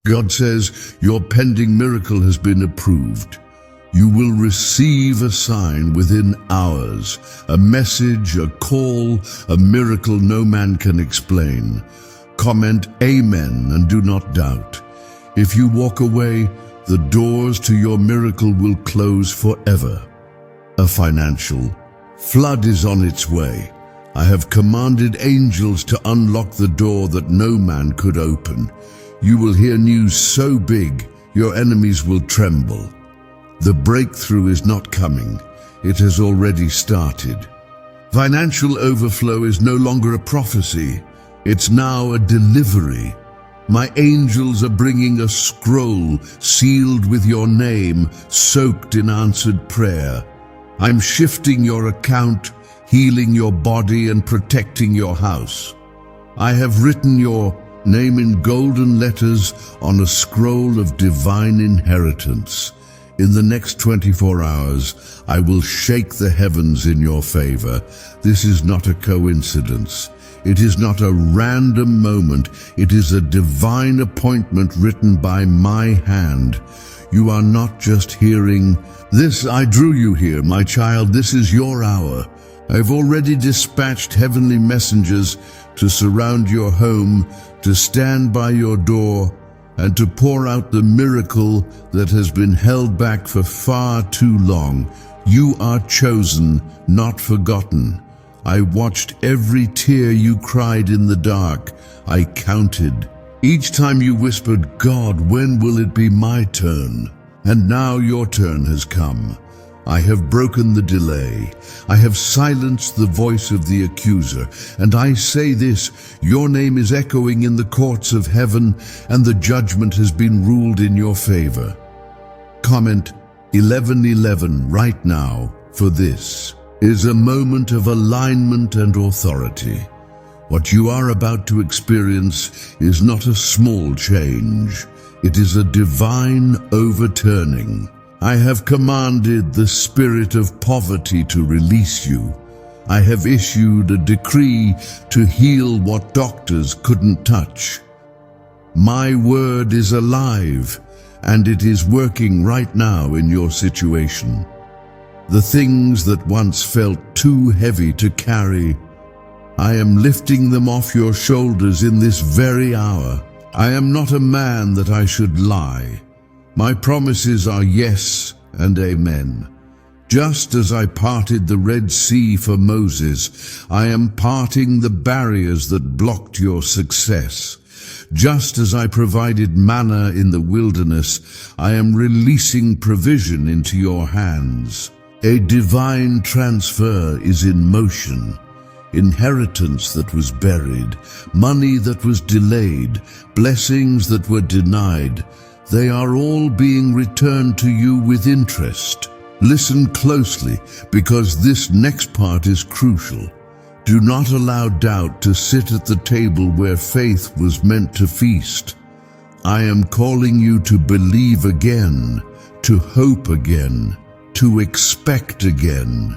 God says, your pending miracle has been approved. You will receive a sign within hours, a message, a call, a miracle no man can explain. Comment Amen and do not doubt. If you walk away, the doors to your miracle will close forever. A financial flood is on its way. I have commanded angels to unlock the door that no man could open. You will hear news so big, your enemies will tremble. The breakthrough is not coming. It has already started. Financial overflow is no longer a prophecy. It's now a delivery. My angels are bringing a scroll sealed with your name, soaked in answered prayer. I'm shifting your account, healing your body and protecting your house. I have written your name in golden letters on a scroll of divine inheritance. In the next 24 hours, I will shake the heavens in your favor. This is not a coincidence. It is not a random moment. It is a divine appointment written by my hand. You are not just hearing, "This, I drew you here, my child. This is your hour." I've already dispatched heavenly messengers to surround your home, to stand by your door, and to pour out the miracle that has been held back for far too long. You are chosen, not forgotten. I watched every tear you cried in the dark. I counted. Each time you whispered, "God, when will it be my turn?" And now your turn has come. I have broken the delay. I have silenced the voice of the accuser. And I say this, your name is echoing in the courts of heaven, and the judgment has been ruled in your favor. Comment 11:11 right now, for this is a moment of alignment and authority. What you are about to experience is not a small change. It is a divine overturning. I have commanded the spirit of poverty to release you. I have issued a decree to heal what doctors couldn't touch. My word is alive, and it is working right now in your situation. The things that once felt too heavy to carry, I am lifting them off your shoulders in this very hour. I am not a man that I should lie. My promises are yes and amen. Just as I parted the Red Sea for Moses, I am parting the barriers that blocked your success. Just as I provided manna in the wilderness, I am releasing provision into your hands. A divine transfer is in motion. Inheritance that was buried, money that was delayed, blessings that were denied, they are all being returned to you with interest. Listen closely, because this next part is crucial. Do not allow doubt to sit at the table where faith was meant to feast. I am calling you to believe again, to hope again, to expect again.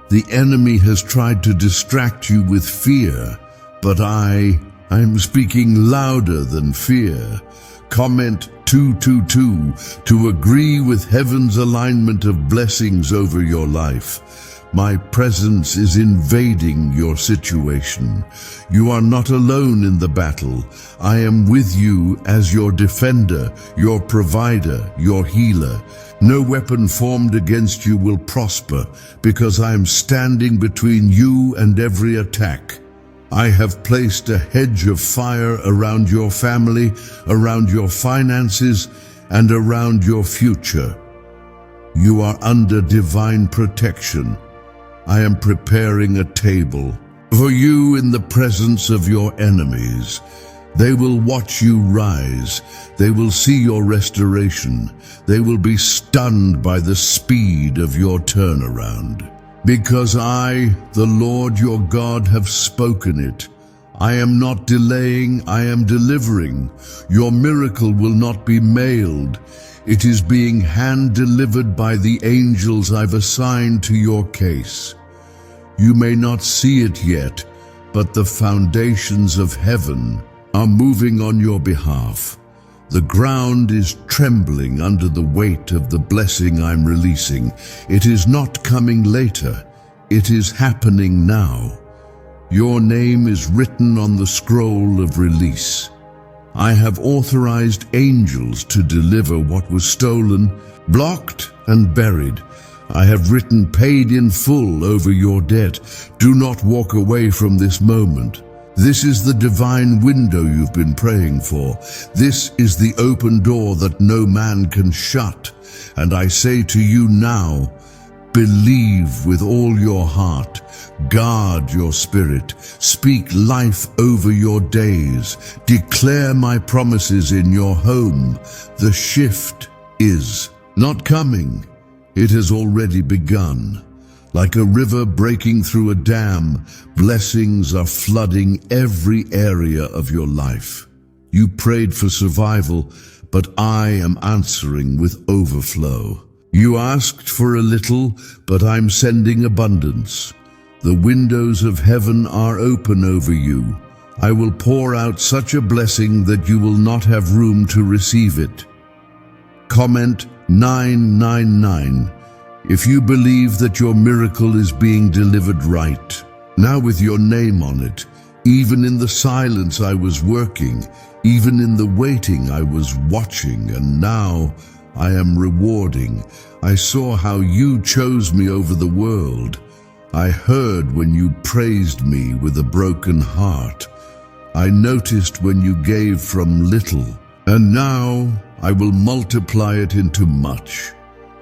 The enemy has tried to distract you with fear, but I'm speaking louder than fear. Comment 222 to agree with heaven's alignment of blessings over your life. My presence is invading your situation. You are not alone in the battle. I am with you as your defender, your provider, your healer. No weapon formed against you will prosper, because I am standing between you and every attack. I have placed a hedge of fire around your family, around your finances, and around your future. You are under divine protection. I am preparing a table for you in the presence of your enemies. They will watch you rise. They will see your restoration. They will be stunned by the speed of your turnaround. Because I, the Lord your God, have spoken it. I am not delaying, I am delivering. Your miracle will not be mailed. It is being hand-delivered by the angels I've assigned to your case. You may not see it yet, but the foundations of heaven are moving on your behalf. The ground is trembling under the weight of the blessing I'm releasing. It is not coming later. It is happening now. Your name is written on the scroll of release. I have authorized angels to deliver what was stolen, blocked, and buried. I have written paid in full over your debt. Do not walk away from this moment. This is the divine window you've been praying for. This is the open door that no man can shut. And I say to you now, believe with all your heart. Guard your spirit. Speak life over your days. Declare my promises in your home. The shift is not coming. It has already begun. Like a river breaking through a dam, blessings are flooding every area of your life. You prayed for survival, but I am answering with overflow. You asked for a little, but I'm sending abundance. The windows of heaven are open over you. I will pour out such a blessing that you will not have room to receive it. Comment 999. If you believe that your miracle is being delivered right, now with your name on it, even in the silence I was working, even in the waiting I was watching, and now I am rewarding. I saw how you chose me over the world. I heard when you praised me with a broken heart. I noticed when you gave from little, and now I will multiply it into much.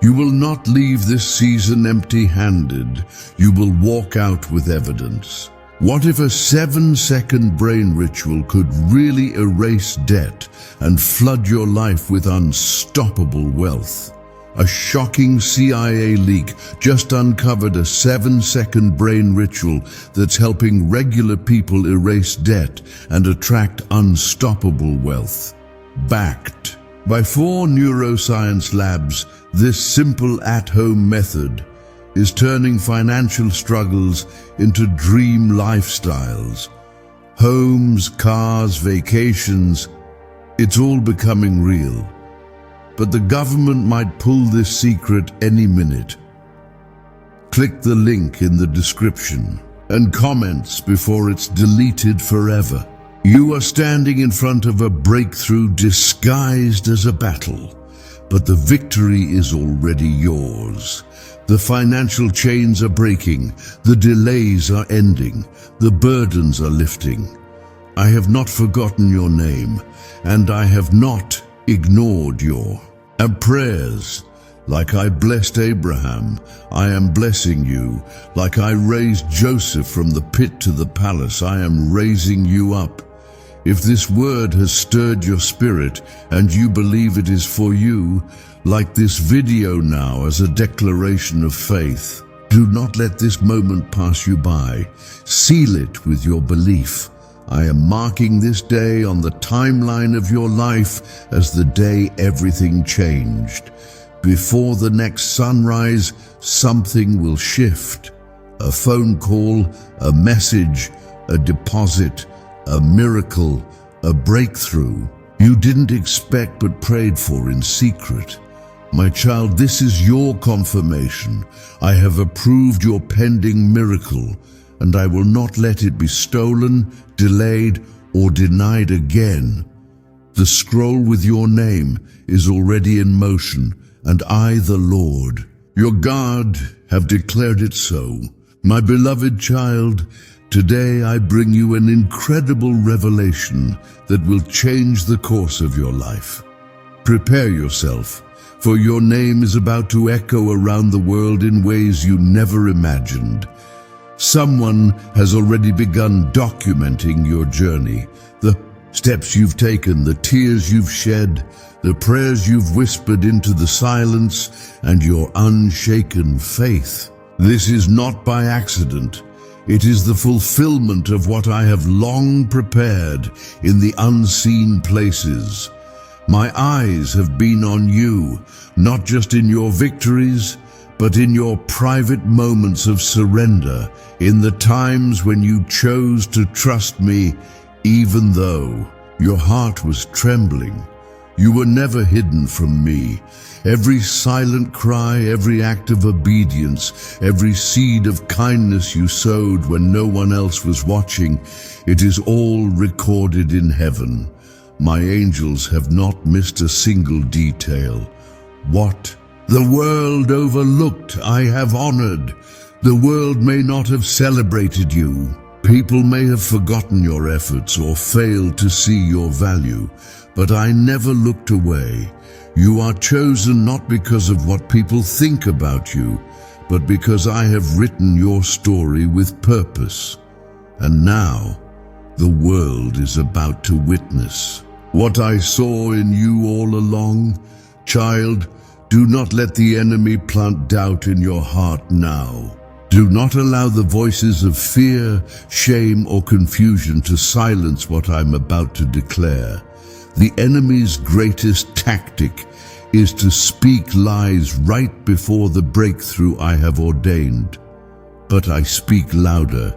You will not leave this season empty-handed. You will walk out with evidence. What if a 7-second brain ritual could really erase debt and flood your life with unstoppable wealth? A shocking CIA leak just uncovered a 7-second brain ritual that's helping regular people erase debt and attract unstoppable wealth. Backed by 4 neuroscience labs, this simple at-home method is turning financial struggles into dream lifestyles. Homes, cars, vacations, it's all becoming real. But the government might pull this secret any minute. Click the link in the description and comments before it's deleted forever. You are standing in front of a breakthrough disguised as a battle, but the victory is already yours. The financial chains are breaking, the delays are ending, the burdens are lifting. I have not forgotten your name, and I have not ignored your prayers. Like I blessed Abraham, I am blessing you. Like I raised Joseph from the pit to the palace, I am raising you up. If this word has stirred your spirit and you believe it is for you, like this video now as a declaration of faith, do not let this moment pass you by. Seal it with your belief. I am marking this day on the timeline of your life as the day everything changed. Before the next sunrise, something will shift. A phone call, a message, a deposit, a miracle, a breakthrough you didn't expect but prayed for in secret. My child, this is your confirmation. I have approved your pending miracle, and I will not let it be stolen, delayed, or denied again. The scroll with your name is already in motion, and I, the Lord, your God, have declared it so. My beloved child, today I bring you an incredible revelation that will change the course of your life. Prepare yourself, for your name is about to echo around the world in ways you never imagined. Someone has already begun documenting your journey, the steps you've taken, the tears you've shed, the prayers you've whispered into the silence, and your unshaken faith. This is not by accident. It is the fulfillment of what I have long prepared in the unseen places. My eyes have been on you, not just in your victories, but in your private moments of surrender, in the times when you chose to trust me, even though your heart was trembling. You were never hidden from me. Every silent cry, every act of obedience, every seed of kindness you sowed when no one else was watching, it is all recorded in heaven. My angels have not missed a single detail. What the world overlooked, I have honored. The world may not have celebrated you. People may have forgotten your efforts or failed to see your value, but I never looked away. You are chosen not because of what people think about you, but because I have written your story with purpose. And now, the world is about to witness what I saw in you all along. Child, do not let the enemy plant doubt in your heart now. Do not allow the voices of fear, shame, or confusion to silence what I'm about to declare. The enemy's greatest tactic is to speak lies right before the breakthrough I have ordained. But I speak louder,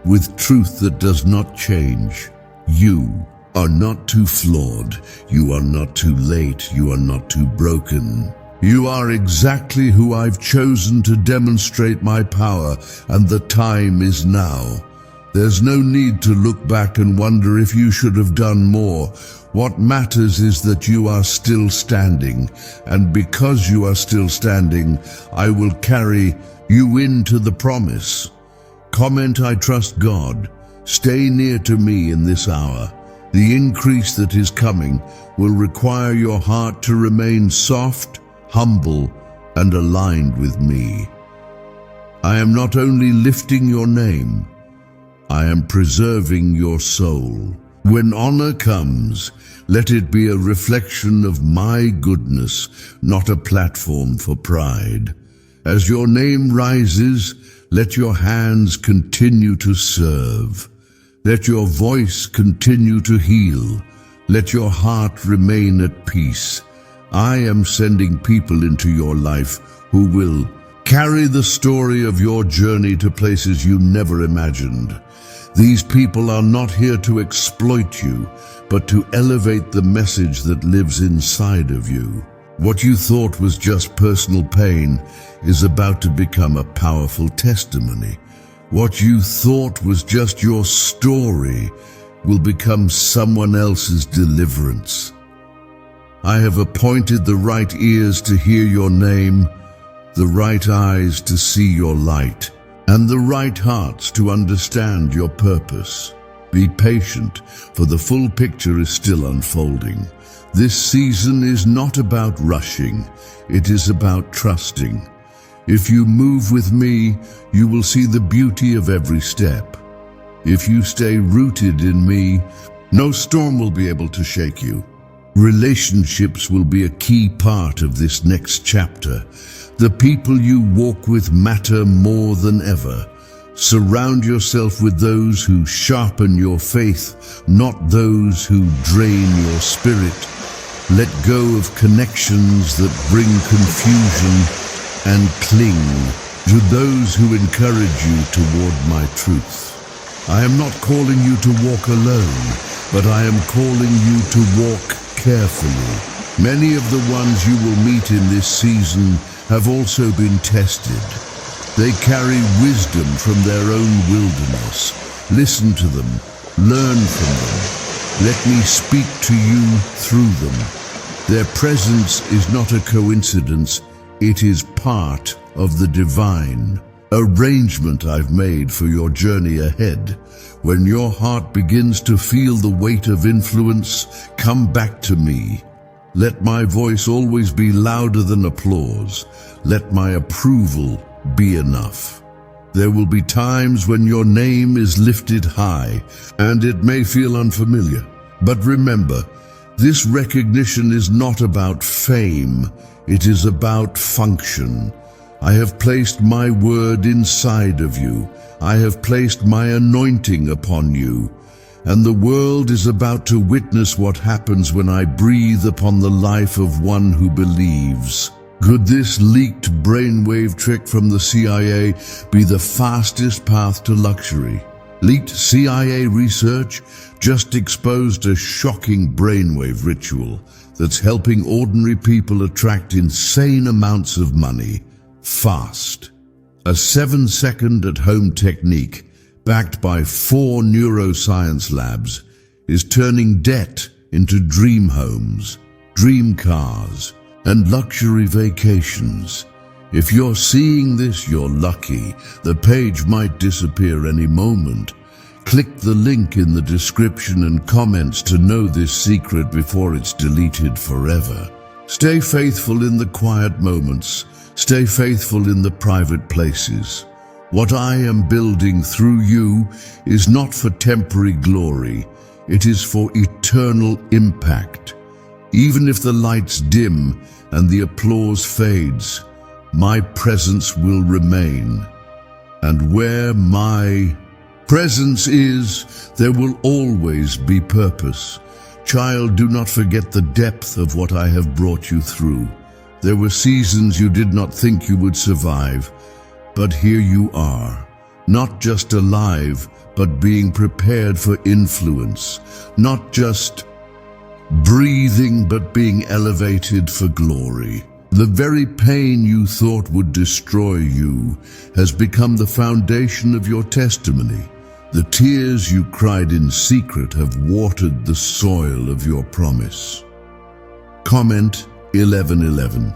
with truth that does not change. You are not too flawed. You are not too late. You are not too broken. You are exactly who I've chosen to demonstrate my power, and the time is now. There's no need to look back and wonder if you should have done more. What matters is that you are still standing, and because you are still standing, I will carry you into the promise. Comment, I trust God. Stay near to me in this hour. The increase that is coming will require your heart to remain soft, humble, and aligned with me. I am not only lifting your name, I am preserving your soul. When honor comes, let it be a reflection of my goodness, not a platform for pride. As your name rises, let your hands continue to serve. Let your voice continue to heal. Let your heart remain at peace. I am sending people into your life who will carry the story of your journey to places you never imagined. These people are not here to exploit you, but to elevate the message that lives inside of you. What you thought was just personal pain is about to become a powerful testimony. What you thought was just your story will become someone else's deliverance. I have appointed the right ears to hear your name, the right eyes to see your light, and the right hearts to understand your purpose. Be patient, for the full picture is still unfolding. This season is not about rushing, it is about trusting. If you move with me, you will see the beauty of every step. If you stay rooted in me, no storm will be able to shake you. Relationships will be a key part of this next chapter. The people you walk with matter more than ever. Surround yourself with those who sharpen your faith, not those who drain your spirit. Let go of connections that bring confusion and cling to those who encourage you toward my truth. I am not calling you to walk alone, but I am calling you to walk carefully. Many of the ones you will meet in this season have also been tested. They carry wisdom from their own wilderness. Listen to them, learn from them. Let me speak to you through them. Their presence is not a coincidence, it is part of the divine arrangement I've made for your journey ahead. When your heart begins to feel the weight of influence, come back to me. Let my voice always be louder than applause. Let my approval be enough. There will be times when your name is lifted high, and it may feel unfamiliar. But remember, this recognition is not about fame, it is about function. I have placed my word inside of you. I have placed my anointing upon you. And the world is about to witness what happens when I breathe upon the life of one who believes. Could this leaked brainwave trick from the CIA be the fastest path to luxury? Leaked CIA research just exposed a shocking brainwave ritual. that's helping ordinary people attract insane amounts of money fast. A 7-second at-home technique backed by 4 neuroscience labs is turning debt into dream homes, dream cars, and luxury vacations. If you're seeing this, you're lucky. The page might disappear any moment. Click the link in the description and comments to know this secret before it's deleted forever. Stay faithful in the quiet moments. Stay faithful in the private places. What I am building through you is not for temporary glory. It is for eternal impact. Even if the lights dim and the applause fades, my presence will remain. And where my presence is, there will always be purpose. Child, do not forget the depth of what I have brought you through. There were seasons you did not think you would survive, but here you are, not just alive, but being prepared for influence, not just breathing, but being elevated for glory. The very pain you thought would destroy you has become the foundation of your testimony. The tears you cried in secret have watered the soil of your promise. Comment 11:11.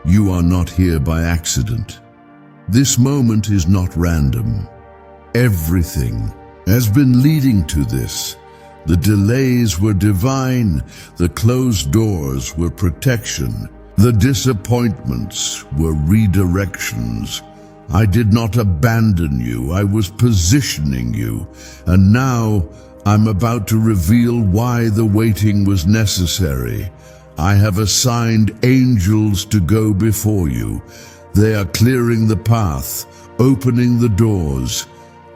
You are not here by accident. This moment is not random. Everything has been leading to this. The delays were divine. The closed doors were protection. The disappointments were redirections. I did not abandon you. I was positioning you. And now I'm about to reveal why the waiting was necessary. I have assigned angels to go before you. They are clearing the path, opening the doors,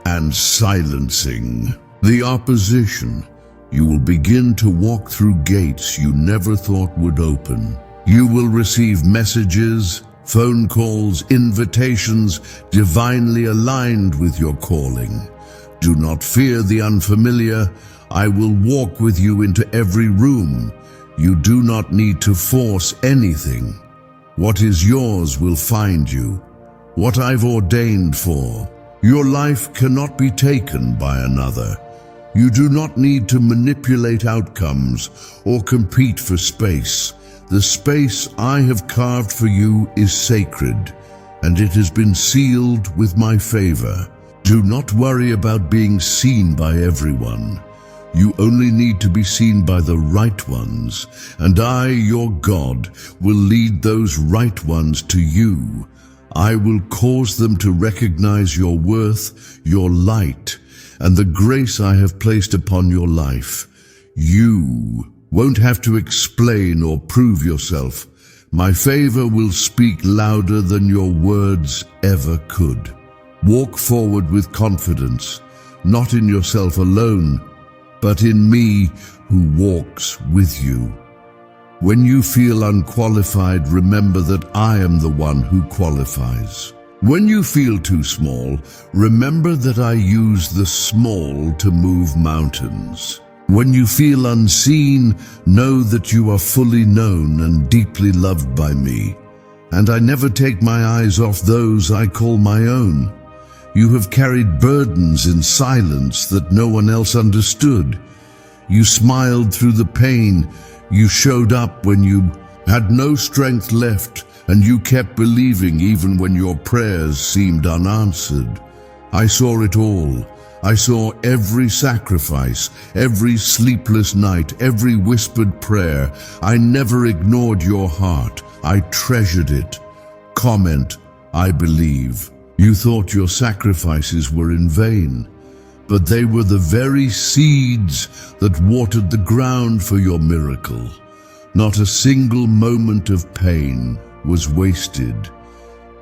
and silencing the opposition. You will begin to walk through gates you never thought would open. You will receive messages, phone calls, invitations divinely aligned with your calling. Do not fear the unfamiliar. I will walk with you into every room. You do not need to force anything. What is yours will find you. What I've ordained for. Your life cannot be taken by another. You do not need to manipulate outcomes or compete for space. The space I have carved for you is sacred, and it has been sealed with my favor. Do not worry about being seen by everyone. You only need to be seen by the right ones, and I, your God, will lead those right ones to you. I will cause them to recognize your worth, your light, and the grace I have placed upon your life. You won't have to explain or prove yourself. My favor will speak louder than your words ever could. Walk forward with confidence, not in yourself alone, but in me who walks with you. When you feel unqualified, remember that I am the one who qualifies. When you feel too small, remember that I use the small to move mountains. When you feel unseen, know that you are fully known and deeply loved by me, and I never take my eyes off those I call my own. You have carried burdens in silence that no one else understood. You smiled through the pain. You showed up when you had no strength left, and you kept believing even when your prayers seemed unanswered. I saw it all. I saw every sacrifice, every sleepless night, every whispered prayer. I never ignored your heart. I treasured it. Comment, I believe. You thought your sacrifices were in vain, but they were the very seeds that watered the ground for your miracle. Not a single moment of pain was wasted.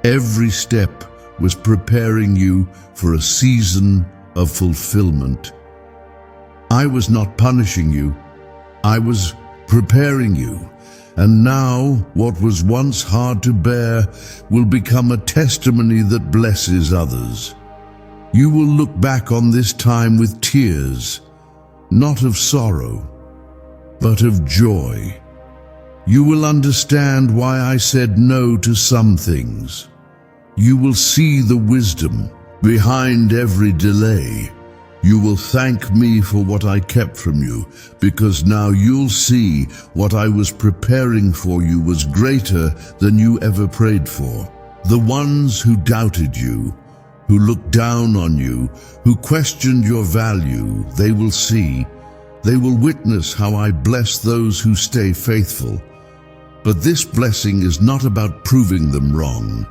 Every step was preparing you for a season of fulfillment. I was not punishing you. I was preparing you. And now, what was once hard to bear will become a testimony that blesses others. You will look back on this time with tears, not of sorrow, but of joy. You will understand why I said no to some things. You will see the wisdom behind every delay. You will thank me for what I kept from you, because now you'll see what I was preparing for you was greater than you ever prayed for. The ones who doubted you, who looked down on you, who questioned your value, they will see. They will witness how I bless those who stay faithful. But this blessing is not about proving them wrong.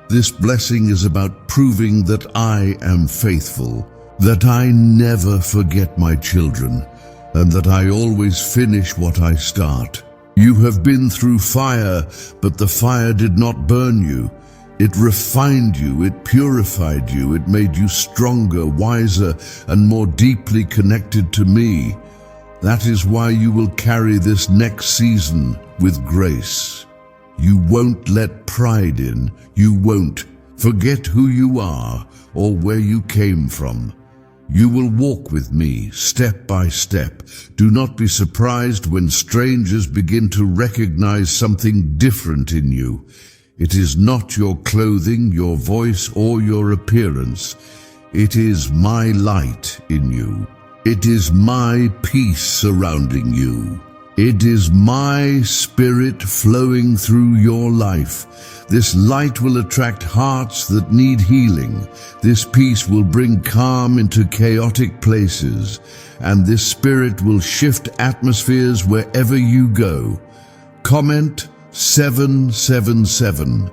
This blessing is about proving that I am faithful, that I never forget my children, and that I always finish what I start. You have been through fire, but the fire did not burn you. It refined you, it purified you, it made you stronger, wiser, and more deeply connected to me. That is why you will carry this next season with grace. You won't let pride in. You won't forget who you are or where you came from. You will walk with me step by step. Do not be surprised when strangers begin to recognize something different in you. It is not your clothing, your voice, or your appearance. It is my light in you. It is my peace surrounding you. It is my spirit flowing through your life. This light will attract hearts that need healing. This peace will bring calm into chaotic places. And this spirit will shift atmospheres wherever you go. Comment 777.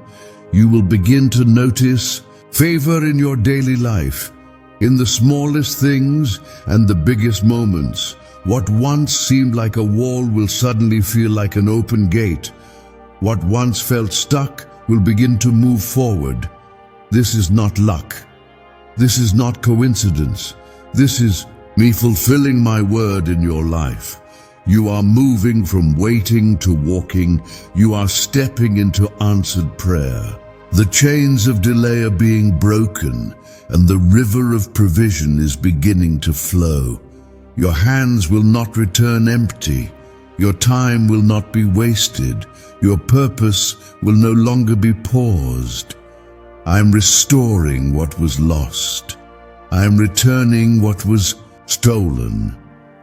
You will begin to notice favor in your daily life. In the smallest things and the biggest moments, what once seemed like a wall will suddenly feel like an open gate. What once felt stuck will begin to move forward. This is not luck. This is not coincidence. This is me fulfilling my word in your life. You are moving from waiting to walking. You are stepping into answered prayer. The chains of delay are being broken, and the river of provision is beginning to flow. Your hands will not return empty. Your time will not be wasted. Your purpose will no longer be paused. I am restoring what was lost. I am returning what was stolen.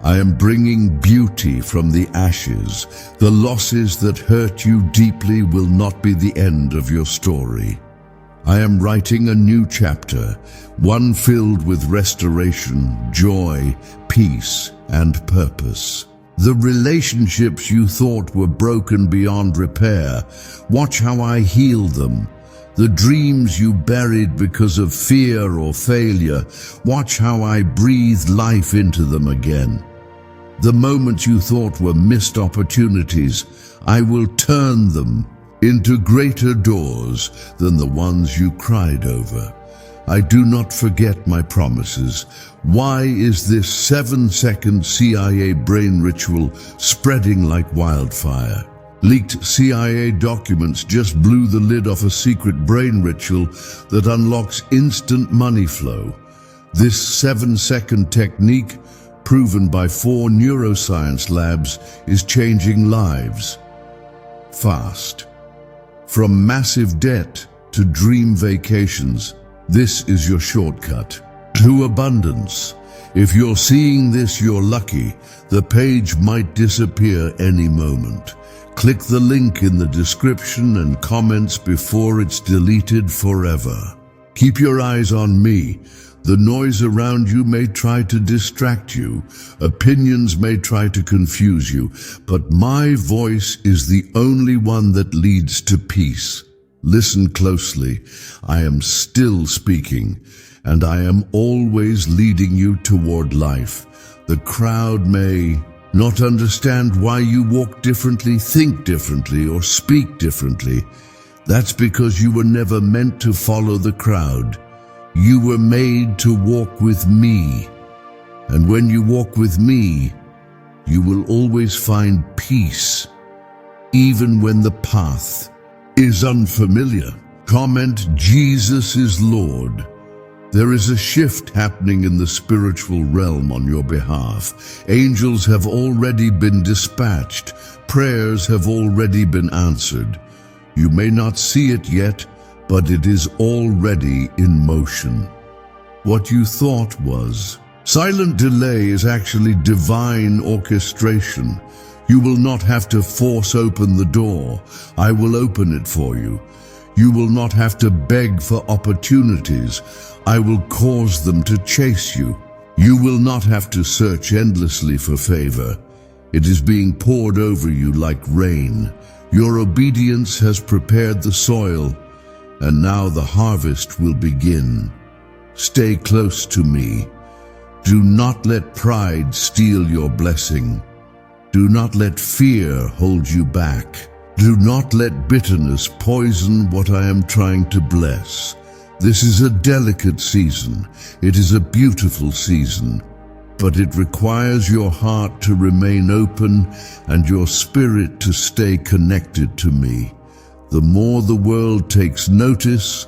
I am bringing beauty from the ashes. The losses that hurt you deeply will not be the end of your story. I am writing a new chapter, one filled with restoration, joy, peace, and purpose. The relationships you thought were broken beyond repair, watch how I heal them. The dreams you buried because of fear or failure, watch how I breathe life into them again. The moments you thought were missed opportunities, I will turn them into greater doors than the ones you cried over. I do not forget my promises. Why is this 7-second CIA brain ritual spreading like wildfire? Leaked CIA documents just blew the lid off a secret brain ritual that unlocks instant money flow. This 7-second technique, proven by 4 neuroscience labs, is changing lives fast. From massive debt to dream vacations, this is your shortcut to abundance. If you're seeing this, you're lucky. The page might disappear any moment. Click the link in the description and comments before it's deleted forever. Keep your eyes on me. The noise around you may try to distract you. Opinions may try to confuse you, but my voice is the only one that leads to peace. Listen closely. I am still speaking, and I am always leading you toward life. The crowd may not understand why you walk differently, think differently, or speak differently. That's because you were never meant to follow the crowd. You were made to walk with me. And when you walk with me, you will always find peace, even when the path is unfamiliar. Comment, Jesus is Lord. There is a shift happening in the spiritual realm on your behalf. Angels have already been dispatched. Prayers have already been answered. You may not see it yet, but it is already in motion. What you thought was silent delay is actually divine orchestration. You will not have to force open the door. I will open it for you. You will not have to beg for opportunities. I will cause them to chase you. You will not have to search endlessly for favor. It is being poured over you like rain. Your obedience has prepared the soil, and now the harvest will begin. Stay close to me. Do not let pride steal your blessing. Do not let fear hold you back. Do not let bitterness poison what I am trying to bless. This is a delicate season. It is a beautiful season, but it requires your heart to remain open and your spirit to stay connected to me. The more the world takes notice,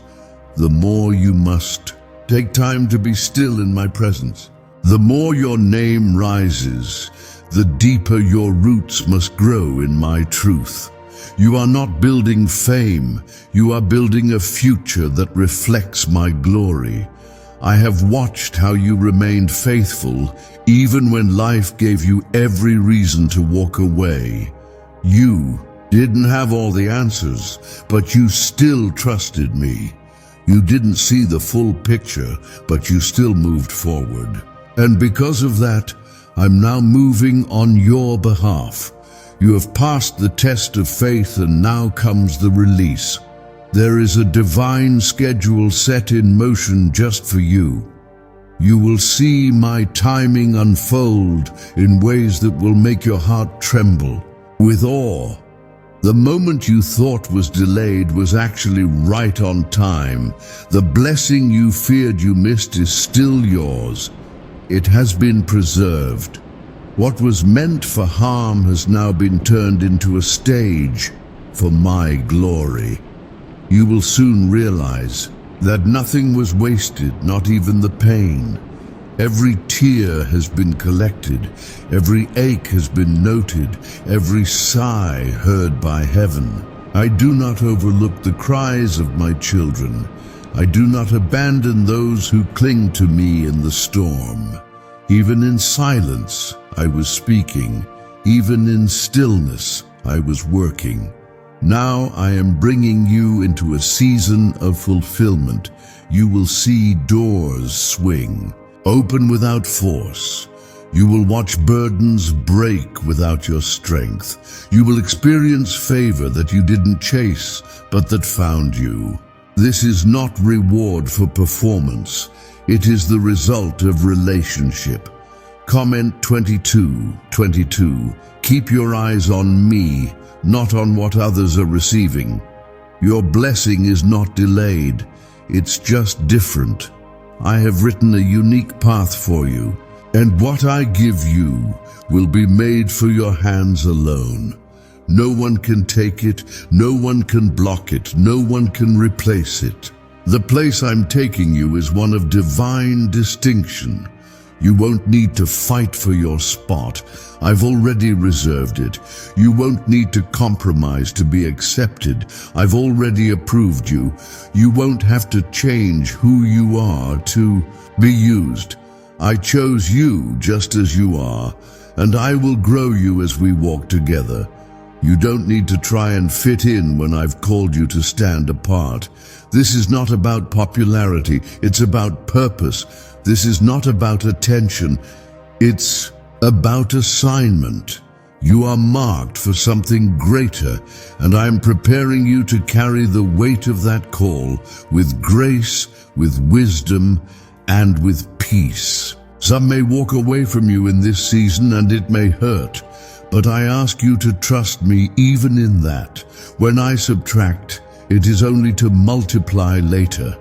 the more you must take time to be still in my presence. The more your name rises, the deeper your roots must grow in my truth. You are not building fame, you are building a future that reflects my glory. I have watched how you remained faithful even when life gave you every reason to walk away. You didn't have all the answers, but you still trusted me. You didn't see the full picture, but you still moved forward. And because of that, I'm now moving on your behalf. You have passed the test of faith, and now comes the release. There is a divine schedule set in motion just for you. You will see my timing unfold in ways that will make your heart tremble with awe. The moment you thought was delayed was actually right on time. The blessing you feared you missed is still yours. It has been preserved. What was meant for harm has now been turned into a stage for my glory. You will soon realize that nothing was wasted, not even the pain. Every tear has been collected, every ache has been noted, every sigh heard by heaven. I do not overlook the cries of my children. I do not abandon those who cling to me in the storm. Even in silence, I was speaking. Even in stillness, I was working. Now I am bringing you into a season of fulfillment. You will see doors swing, open without force. You will watch burdens break without your strength. You will experience favor that you didn't chase, but that found you. This is not reward for performance. It is the result of relationship. Comment 22:22. Keep your eyes on me, not on what others are receiving. Your blessing is not delayed. It's just different. I have written a unique path for you, and what I give you will be made for your hands alone. No one can take it, no one can block it, no one can replace it. The place I'm taking you is one of divine distinction. You won't need to fight for your spot. I've already reserved it. You won't need to compromise to be accepted. I've already approved you. You won't have to change who you are to be used. I chose you just as you are, and I will grow you as we walk together. You don't need to try and fit in when I've called you to stand apart. This is not about popularity, it's about purpose. This is not about attention, it's about assignment. You are marked for something greater, and I am preparing you to carry the weight of that call with grace, with wisdom, and with peace. Some may walk away from you in this season, and it may hurt. But I ask you to trust me even in that. When I subtract, it is only to multiply later.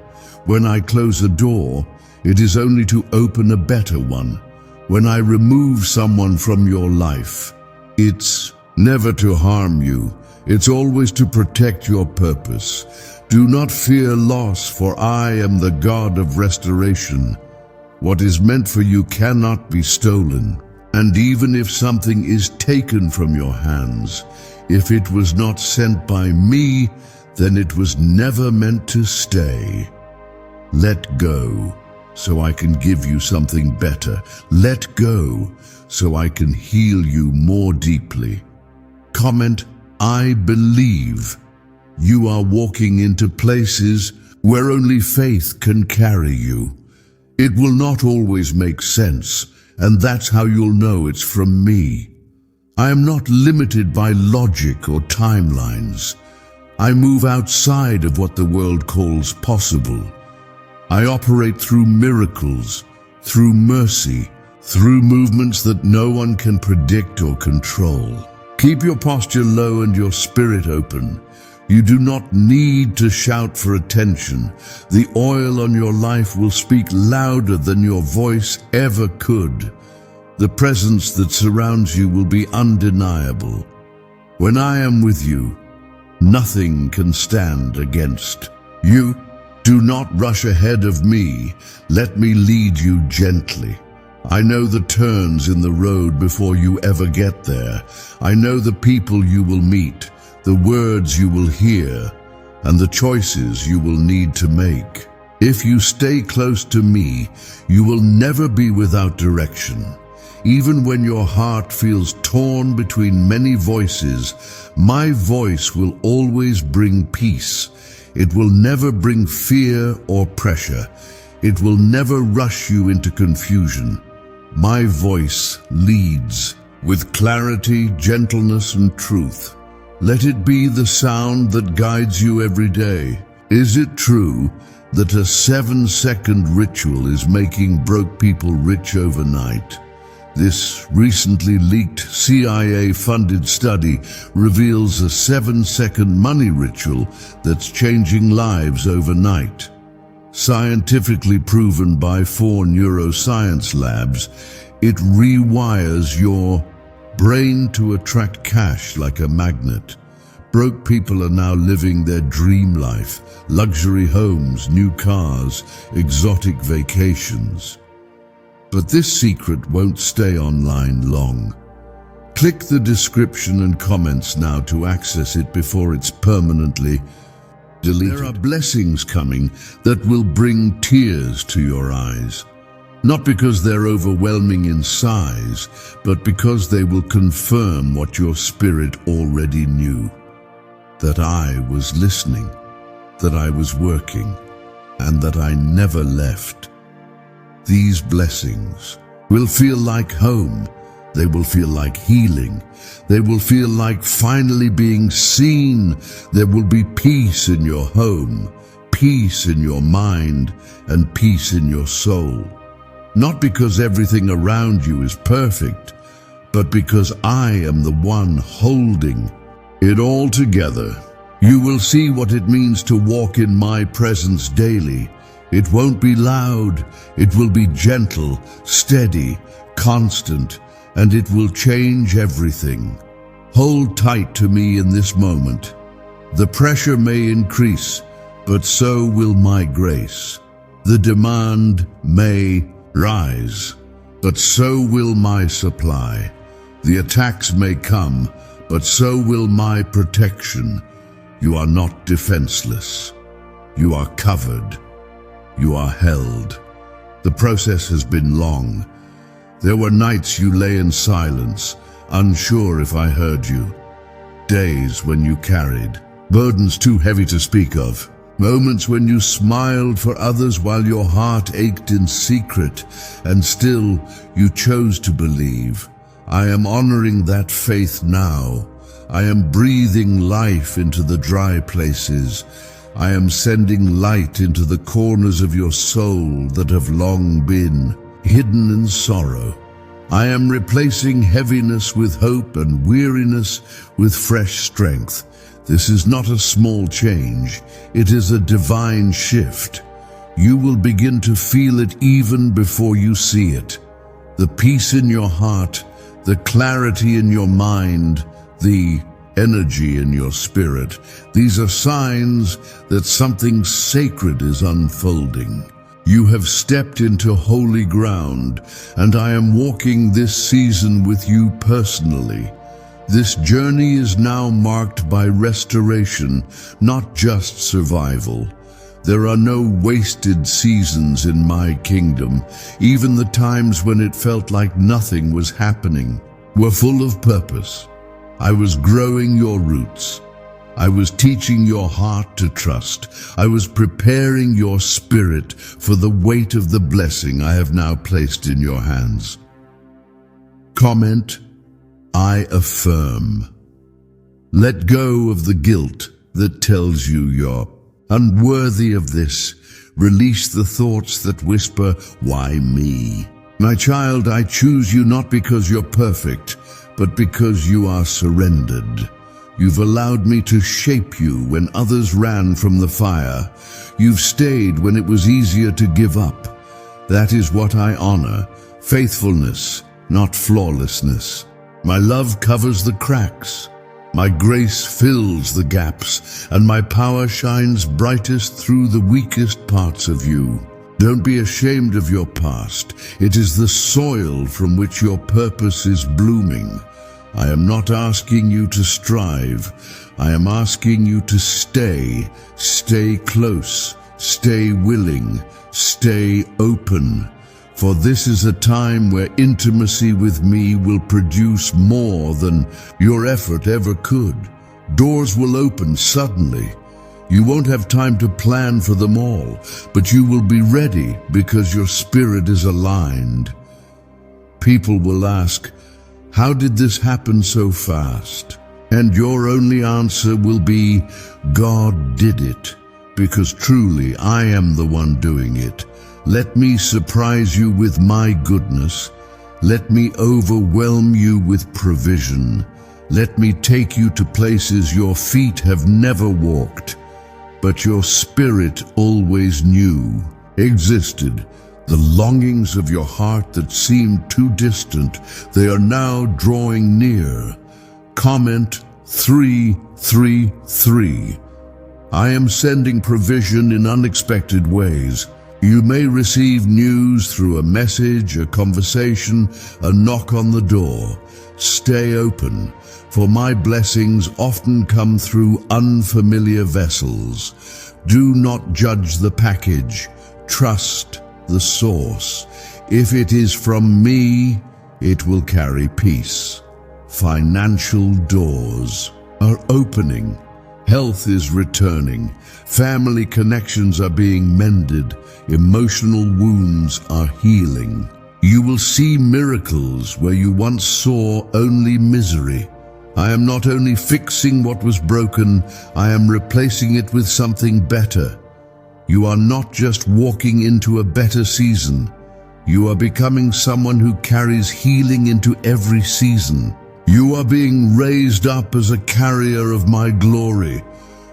When I close a door, it is only to open a better one. When I remove someone from your life, it's never to harm you. It's always to protect your purpose. Do not fear loss, for I am the God of restoration. What is meant for you cannot be stolen. And even if something is taken from your hands, if it was not sent by me, then it was never meant to stay. Let go, so I can give you something better. Let go, so I can heal you more deeply. Comment, I believe. You are walking into places where only faith can carry you. It will not always make sense, and that's how you'll know it's from me. I am not limited by logic or timelines. I move outside of what the world calls possible. I operate through miracles, through mercy, through movements that no one can predict or control. Keep your posture low and your spirit open. You do not need to shout for attention. The oil on your life will speak louder than your voice ever could. The presence that surrounds you will be undeniable. When I am with you, nothing can stand against you. Do not rush ahead of me. Let me lead you gently. I know the turns in the road before you ever get there. I know the people you will meet, the words you will hear, and the choices you will need to make. If you stay close to me, you will never be without direction. Even when your heart feels torn between many voices, my voice will always bring peace. It will never bring fear or pressure. It will never rush you into confusion. My voice leads with clarity, gentleness, and truth. Let it be the sound that guides you every day. Is it true that a 7-second ritual is making broke people rich overnight? This recently leaked CIA-funded study reveals a 7-second money ritual that's changing lives overnight. Scientifically proven by 4 neuroscience labs, it rewires your brain to attract cash like a magnet. Broke people are now living their dream life, luxury homes, new cars, exotic vacations. But this secret won't stay online long. Click the description and comments now to access it before it's permanently deleted. There are blessings coming that will bring tears to your eyes. Not because they're overwhelming in size, but because they will confirm what your spirit already knew. That I was listening, that I was working, and that I never left. These blessings will feel like home. They will feel like healing. They will feel like finally being seen. There will be peace in your home, peace in your mind, and peace in your soul. Not because everything around you is perfect, but because I am the one holding it all together. You will see what it means to walk in my presence daily. It won't be loud. It will be gentle, steady, constant, and it will change everything. Hold tight to me in this moment. The pressure may increase, but so will my grace. The demand may rise, but so will my supply. The attacks may come, but so will my protection. You are not defenseless. You are covered. You are held. The process has been long. There were nights you lay in silence, unsure if I heard you. Days when you carried burdens too heavy to speak of. Moments when you smiled for others while your heart ached in secret, and still you chose to believe. I am honoring that faith now. I am breathing life into the dry places. I am sending light into the corners of your soul that have long been hidden in sorrow. I am replacing heaviness with hope and weariness with fresh strength. This is not a small change. It is a divine shift. You will begin to feel it even before you see it. The peace in your heart, the clarity in your mind, the energy in your spirit. These are signs that something sacred is unfolding. You have stepped into holy ground, and I am walking this season with you personally. This journey is now marked by restoration, not just survival. There are no wasted seasons in my kingdom. Even the times when it felt like nothing was happening were full of purpose. I was growing your roots. I was teaching your heart to trust. I was preparing your spirit for the weight of the blessing I have now placed in your hands. Comment, I affirm. Let go of the guilt that tells you you're unworthy of this. Release the thoughts that whisper, why me? My child, I choose you not because you're perfect, but because you are surrendered. You've allowed me to shape you when others ran from the fire. You've stayed when it was easier to give up. That is what I honor, faithfulness, not flawlessness. My love covers the cracks. My grace fills the gaps, and my power shines brightest through the weakest parts of you. Don't be ashamed of your past. It is the soil from which your purpose is blooming. I am not asking you to strive. I am asking you to stay close, stay willing, stay open. For this is a time where intimacy with me will produce more than your effort ever could. Doors will open suddenly. You won't have time to plan for them all, but you will be ready because your spirit is aligned. People will ask, how did this happen so fast? And your only answer will be, God did it, because truly I am the one doing it. Let me surprise you with my goodness. Let me overwhelm you with provision. Let me take you to places your feet have never walked, but your spirit always knew, existed. The longings of your heart that seemed too distant, they are now drawing near. Comment 333. I am sending provision in unexpected ways. You may receive news through a message, a conversation, a knock on the door. Stay open, for my blessings often come through unfamiliar vessels. Do not judge the package. Trust the source. If it is from me, it will carry peace. Financial doors are opening. Health is returning. Family connections are being mended. Emotional wounds are healing. You will see miracles where you once saw only misery. I am not only fixing what was broken, I am replacing it with something better. You are not just walking into a better season. You are becoming someone who carries healing into every season. You are being raised up as a carrier of my glory.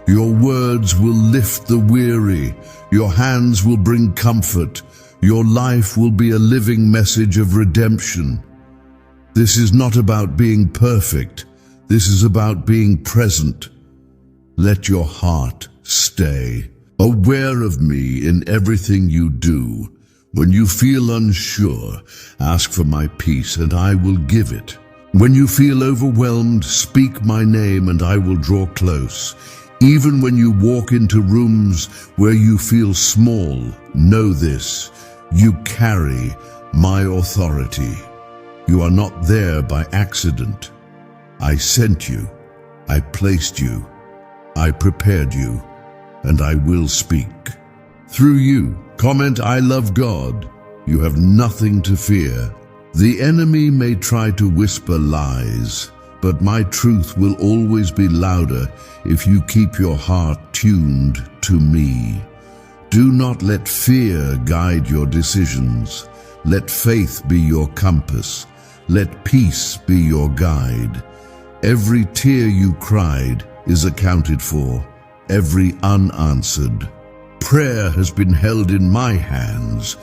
Your words will lift the weary. Your hands will bring comfort. Your life will be a living message of redemption. This is not about being perfect. This is about being present. Let your heart stay aware of me in everything you do. When you feel unsure, ask for my peace and I will give it. When you feel overwhelmed, speak my name and I will draw close. Even when you walk into rooms where you feel small, know this: you carry my authority. You are not there by accident. I sent you, I placed you, I prepared you, and I will speak. Through you, comment, I love God. You have nothing to fear. The enemy may try to whisper lies, but my truth will always be louder if you keep your heart tuned to me. Do not let fear guide your decisions. Let faith be your compass. Let peace be your guide. Every tear you cried is accounted for. Every unanswered prayer has been held in my hands,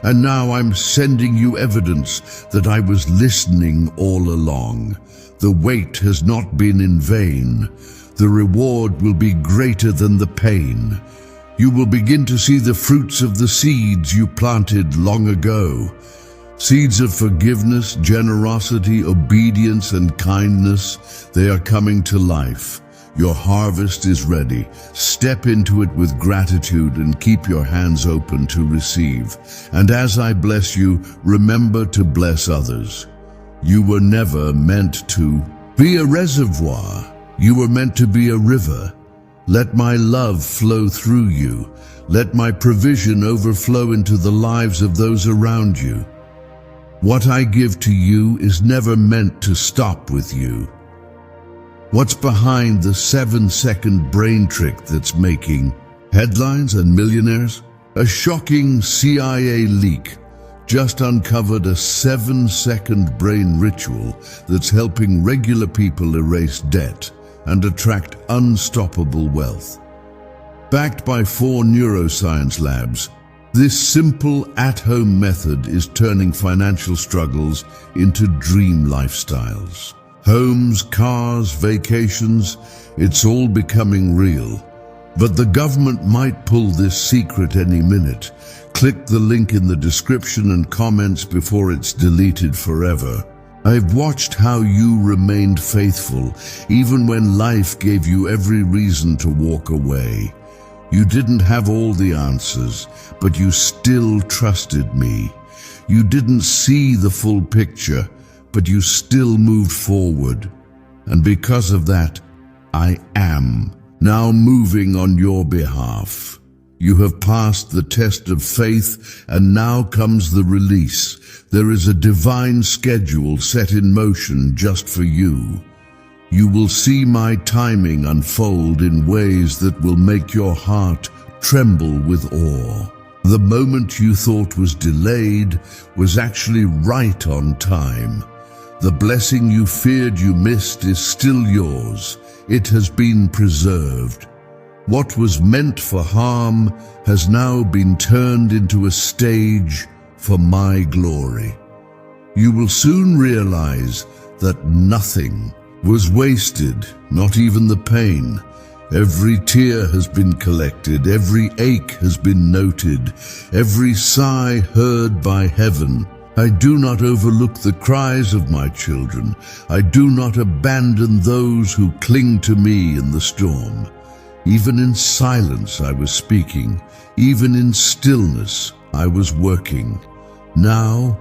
and now I'm sending you evidence that I was listening all along. The wait has not been in vain. The reward will be greater than the pain. You will begin to see the fruits of the seeds you planted long ago. Seeds of forgiveness, generosity, obedience, and kindness, they are coming to life. Your harvest is ready. Step into it with gratitude and keep your hands open to receive. And as I bless you, remember to bless others. You were never meant to be a reservoir. You were meant to be a river. Let my love flow through you. Let my provision overflow into the lives of those around you. What I give to you is never meant to stop with you. What's behind the 7-second brain trick that's making headlines and millionaires? A shocking CIA leak just uncovered a 7-second brain ritual that's helping regular people erase debt and attract unstoppable wealth. Backed by 4 neuroscience labs, this simple at-home method is turning financial struggles into dream lifestyles. Homes, cars, vacations, it's all becoming real. But the government might pull this secret any minute. Click the link in the description and comments before it's deleted forever. I've watched how you remained faithful, even when life gave you every reason to walk away. You didn't have all the answers, but you still trusted me. You didn't see the full picture, but you still moved forward. And because of that, I am now moving on your behalf. You have passed the test of faith, and now comes the release. There is a divine schedule set in motion just for you. You will see my timing unfold in ways that will make your heart tremble with awe. The moment you thought was delayed was actually right on time. The blessing you feared you missed is still yours. It has been preserved. What was meant for harm has now been turned into a stage for my glory. You will soon realize that nothing was wasted, not even the pain. Every tear has been collected, every ache has been noted, every sigh heard by heaven. I do not overlook the cries of my children. I do not abandon those who cling to me in the storm. Even in silence I was speaking. Even in stillness I was working. Now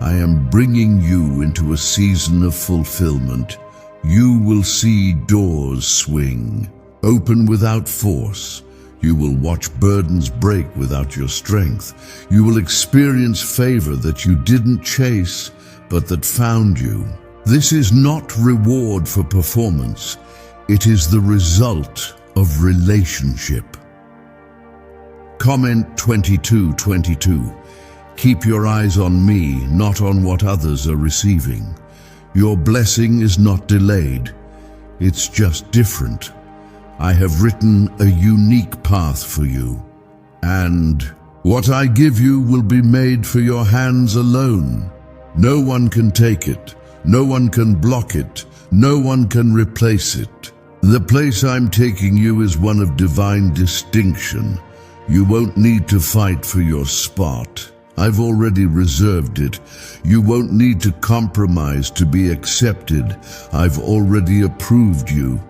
I am bringing you into a season of fulfillment. You will see doors swing, open without force. You will watch burdens break without your strength. You will experience favor that you didn't chase, but that found you. This is not reward for performance. It is the result of relationship. Comment 22:22. Keep your eyes on me, not on what others are receiving. Your blessing is not delayed. It's just different. I have written a unique path for you. And what I give you will be made for your hands alone. No one can take it. No one can block it. No one can replace it. The place I'm taking you is one of divine distinction. You won't need to fight for your spot. I've already reserved it. You won't need to compromise to be accepted. I've already approved you.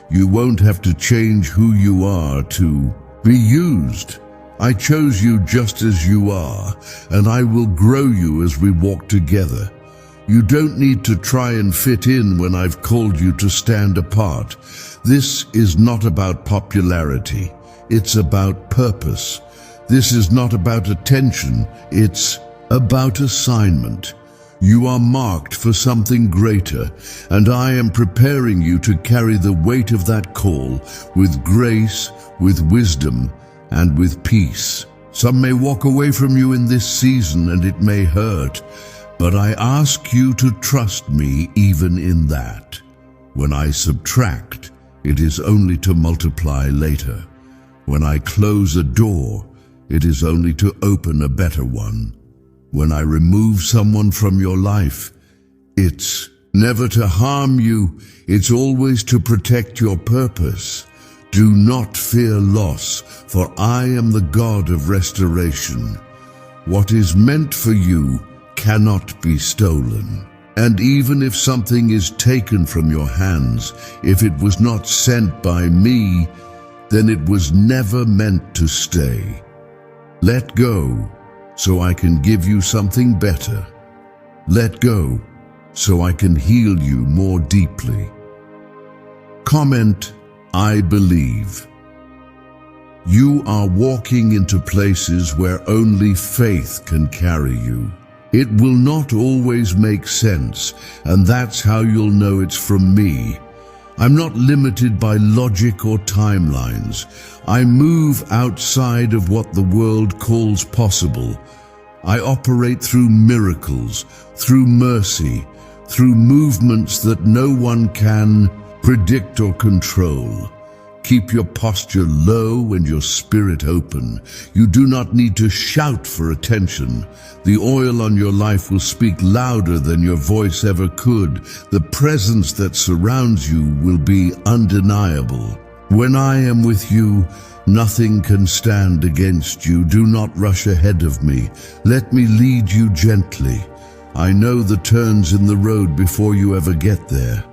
You won't have to change who you are to be used. I chose you just as you are, and I will grow you as we walk together. You don't need to try and fit in when I've called you to stand apart. This is not about popularity. It's about purpose. This is not about attention. It's about assignment. You are marked for something greater, and I am preparing you to carry the weight of that call with grace, with wisdom, and with peace. Some may walk away from you in this season, and it may hurt, but I ask you to trust me even in that. When I subtract, it is only to multiply later. When I close a door, it is only to open a better one. When I remove someone from your life, it's never to harm you. It's always to protect your purpose. Do not fear loss, for I am the God of restoration. What is meant for you cannot be stolen. And even if something is taken from your hands, if it was not sent by me, then it was never meant to stay. Let go, so I can give you something better. Let go, so I can heal you more deeply. Comment, I believe. You are walking into places where only faith can carry you. It will not always make sense, and that's how you'll know it's from me. I'm not limited by logic or timelines. I move outside of what the world calls possible. I operate through miracles, through mercy, through movements that no one can predict or control. Keep your posture low and your spirit open. You do not need to shout for attention. The oil on your life will speak louder than your voice ever could. The presence that surrounds you will be undeniable. When I am with you, nothing can stand against you. Do not rush ahead of me. Let me lead you gently. I know the turns in the road before you ever get there.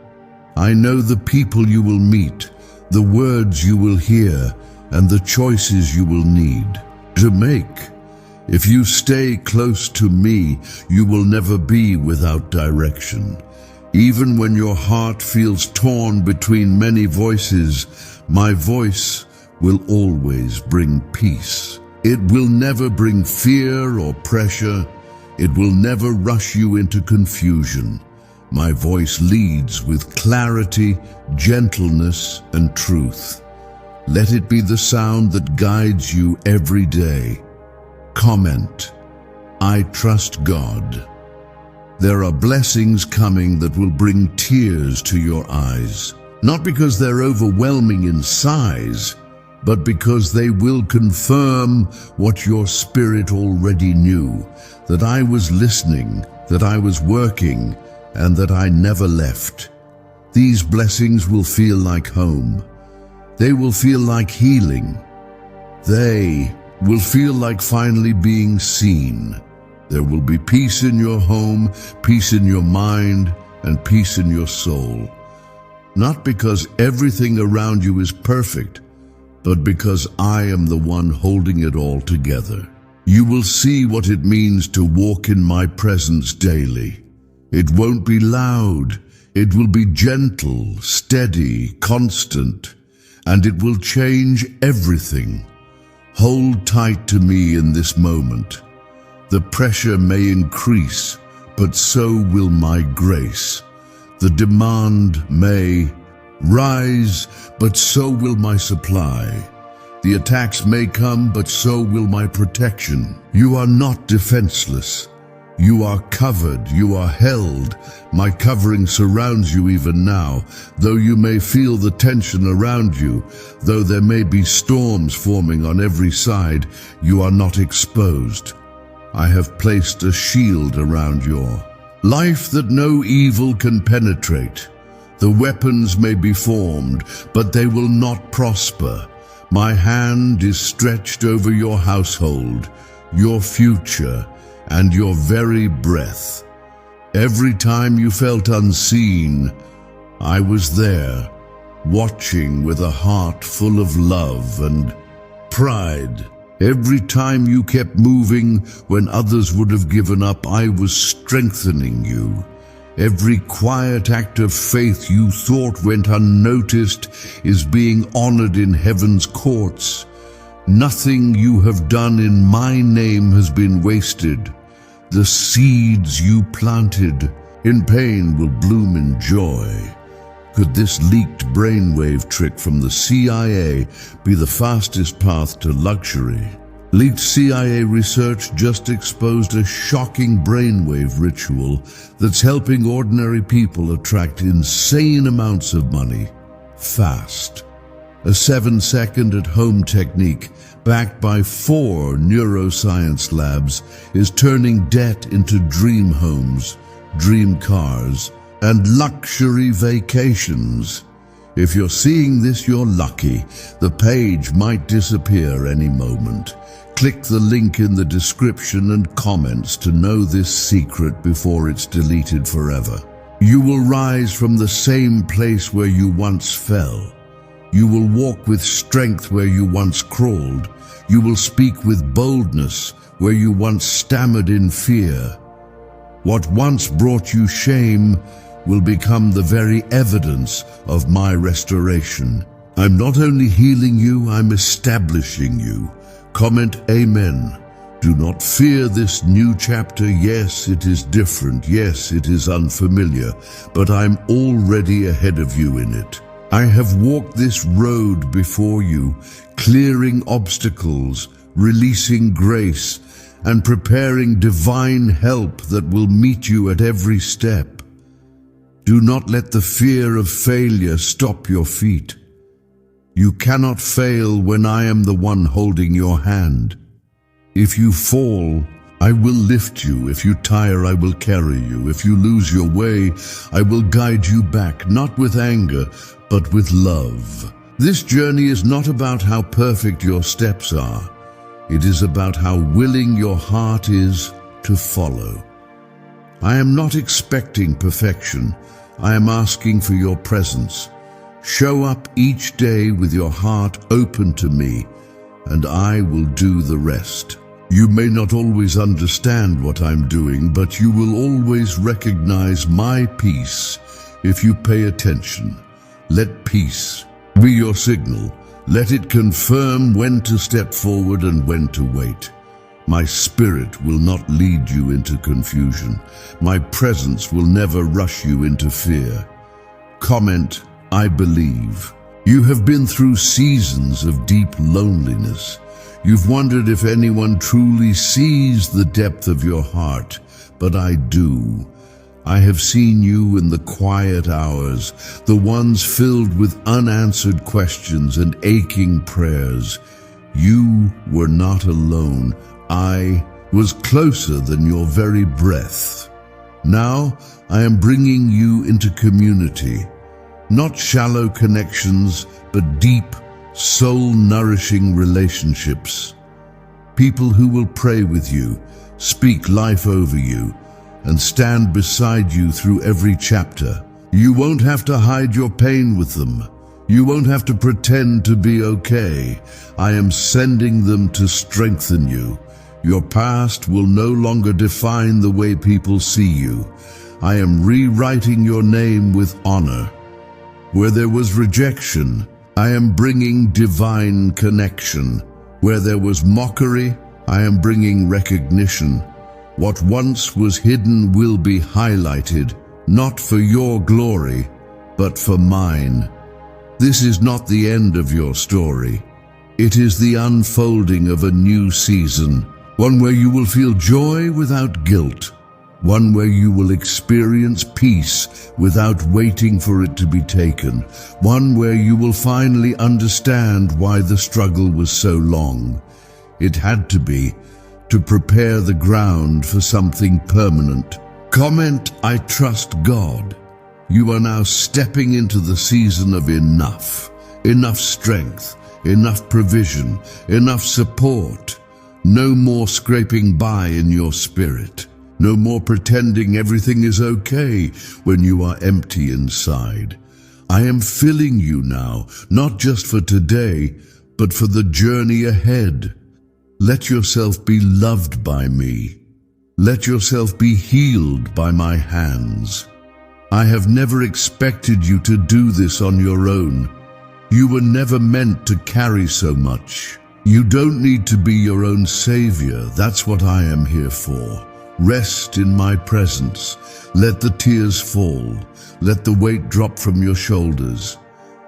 I know the people you will meet, the words you will hear, and the choices you will need to make. If you stay close to me, you will never be without direction. Even when your heart feels torn between many voices, my voice will always bring peace. It will never bring fear or pressure. It will never rush you into confusion. My voice leads with clarity, gentleness, and truth. Let it be the sound that guides you every day. Comment, I trust God. There are blessings coming that will bring tears to your eyes, not because they're overwhelming in size, but because they will confirm what your spirit already knew, that I was listening, that I was working, and that I never left. These blessings will feel like home. They will feel like healing. They will feel like finally being seen. There will be peace in your home, peace in your mind, and peace in your soul. Not because everything around you is perfect, but because I am the one holding it all together. You will see what it means to walk in my presence daily. It won't be loud. It will be gentle, steady, constant, and it will change everything. Hold tight to me in this moment. The pressure may increase, but so will my grace. The demand may rise, but so will my supply. The attacks may come, but so will my protection. You are not defenseless. You are covered, you are held. My covering surrounds you even now. Though you may feel the tension around you, though there may be storms forming on every side, you are not exposed. I have placed a shield around your life that no evil can penetrate. The weapons may be formed, but they will not prosper. My hand is stretched over your household, your future, and your very breath. Every time you felt unseen, I was there, watching with a heart full of love and pride. Every time you kept moving when others would have given up, I was strengthening you. Every quiet act of faith you thought went unnoticed is being honored in heaven's courts. Nothing you have done in my name has been wasted. The seeds you planted in pain will bloom in joy. Could this leaked brainwave trick from the CIA be the fastest path to luxury? Leaked CIA research just exposed a shocking brainwave ritual that's helping ordinary people attract insane amounts of money fast. A 7-second at-home technique backed by 4 neuroscience labs is turning debt into dream homes, dream cars, and luxury vacations. If you're seeing this, you're lucky. The page might disappear any moment. Click the link in the description and comments to know this secret before it's deleted forever. You will rise from the same place where you once fell. You will walk with strength where you once crawled. You will speak with boldness where you once stammered in fear. What once brought you shame will become the very evidence of my restoration. I'm not only healing you, I'm establishing you. Comment Amen. Do not fear this new chapter. Yes, it is different. Yes, it is unfamiliar, but I'm already ahead of you in it. I have walked this road before you, clearing obstacles, releasing grace, and preparing divine help that will meet you at every step. Do not let the fear of failure stop your feet. You cannot fail when I am the one holding your hand. If you fall, I will lift you. If you tire, I will carry you. If you lose your way, I will guide you back, not with anger, but with love. This journey is not about how perfect your steps are. It is about how willing your heart is to follow. I am not expecting perfection. I am asking for your presence. Show up each day with your heart open to me, and I will do the rest. You may not always understand what I'm doing, but you will always recognize my peace if you pay attention. Let peace be your signal. Let it confirm when to step forward and when to wait. My spirit will not lead you into confusion. My presence will never rush you into fear. Comment, I believe. You have been through seasons of deep loneliness. You've wondered if anyone truly sees the depth of your heart, but I do. I have seen you in the quiet hours, the ones filled with unanswered questions and aching prayers. You were not alone. I was closer than your very breath. Now I am bringing you into community, not shallow connections, but deep, soul-nourishing relationships. People who will pray with you, speak life over you, and stand beside you through every chapter. You won't have to hide your pain with them. You won't have to pretend to be okay. I am sending them to strengthen you. Your past will no longer define the way people see you. I am rewriting your name with honor. Where there was rejection, I am bringing divine connection. Where there was mockery, I am bringing recognition. What once was hidden will be highlighted, not for your glory, but for mine. This is not the end of your story. It is the unfolding of a new season. One where you will feel joy without guilt. One where you will experience peace without waiting for it to be taken. One where you will finally understand why the struggle was so long. It had to be, to prepare the ground for something permanent. Comment, I trust God. You are now stepping into the season of enough. Enough strength, enough provision, enough support. No more scraping by in your spirit. No more pretending everything is okay when you are empty inside. I am filling you now, not just for today, but for the journey ahead. Let yourself be loved by me. Let yourself be healed by my hands. I have never expected you to do this on your own. You were never meant to carry so much. You don't need to be your own savior. That's what I am here for. Rest in my presence. Let the tears fall. Let the weight drop from your shoulders.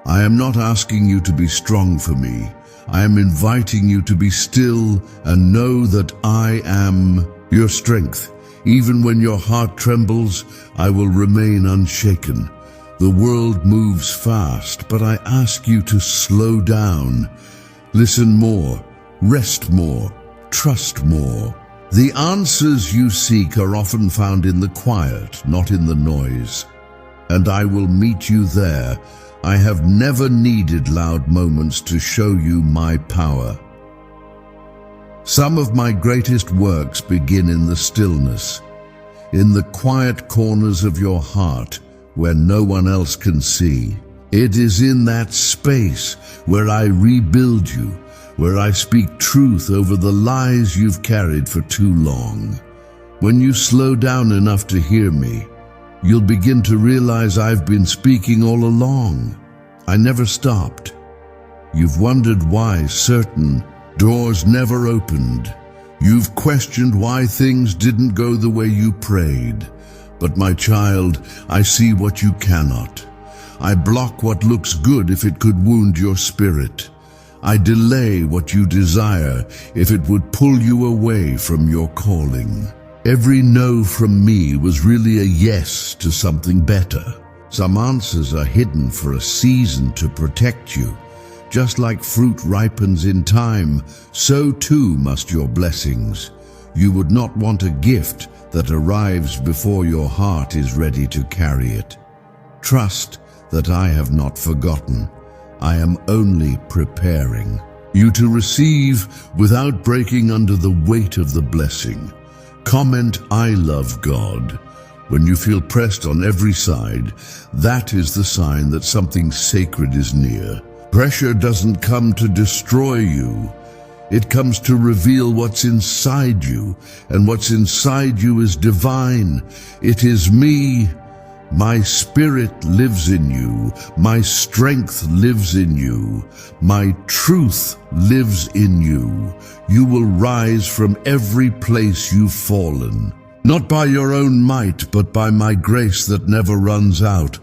I am not asking you to be strong for me. I am inviting you to be still and know that I am your strength. Even when your heart trembles, I will remain unshaken. The world moves fast, but I ask you to slow down. Listen more, rest more, trust more. The answers you seek are often found in the quiet, not in the noise. and I will meet you there. I have never needed loud moments to show you my power. Some of my greatest works begin in the stillness, in the quiet corners of your heart where no one else can see. It is in that space where I rebuild you, where I speak truth over the lies you've carried for too long. When you slow down enough to hear me, you'll begin to realize I've been speaking all along. I never stopped. You've wondered why certain doors never opened. You've questioned why things didn't go the way you prayed. But my child, I see what you cannot. I block what looks good if it could wound your spirit. I delay what you desire if it would pull you away from your calling. Every no from me was really a yes to something better. Some answers are hidden for a season to protect you. Just like fruit ripens in time, so too must your blessings. You would not want a gift that arrives before your heart is ready to carry it. Trust that I have not forgotten. I am only preparing you to receive without breaking under the weight of the blessing. Comment, I love God. When you feel pressed on every side, that is the sign that something sacred is near. Pressure doesn't come to destroy you. It comes to reveal what's inside you, and what's inside you is divine. It is me. My spirit lives in you. My strength lives in you. My truth lives in you. You will rise from every place you've fallen. Not by your own might, but by my grace that never runs out.